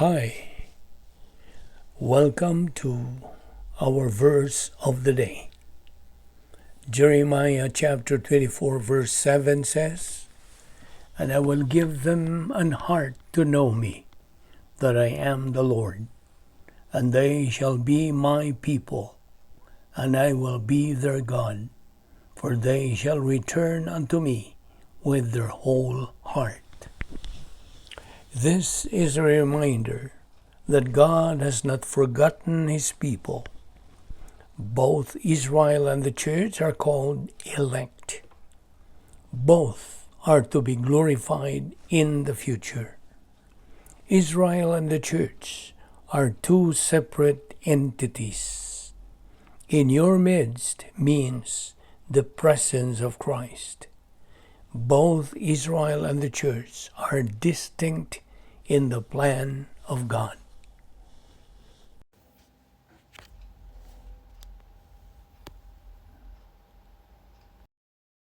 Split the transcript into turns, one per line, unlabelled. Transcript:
Hi, welcome to our verse of the day. Jeremiah chapter 24 verse 7 says, "And I will give them an heart to know me, that I am the Lord, and they shall be my people, and I will be their God, for they shall return unto me with their whole heart." This is a reminder that God has not forgotten His people. Both Israel and the church are called elect. Both are to be glorified in the future. Israel and the church are two separate entities. In your midst means the presence of Christ. Both Israel and the church are distinct in the plan of God.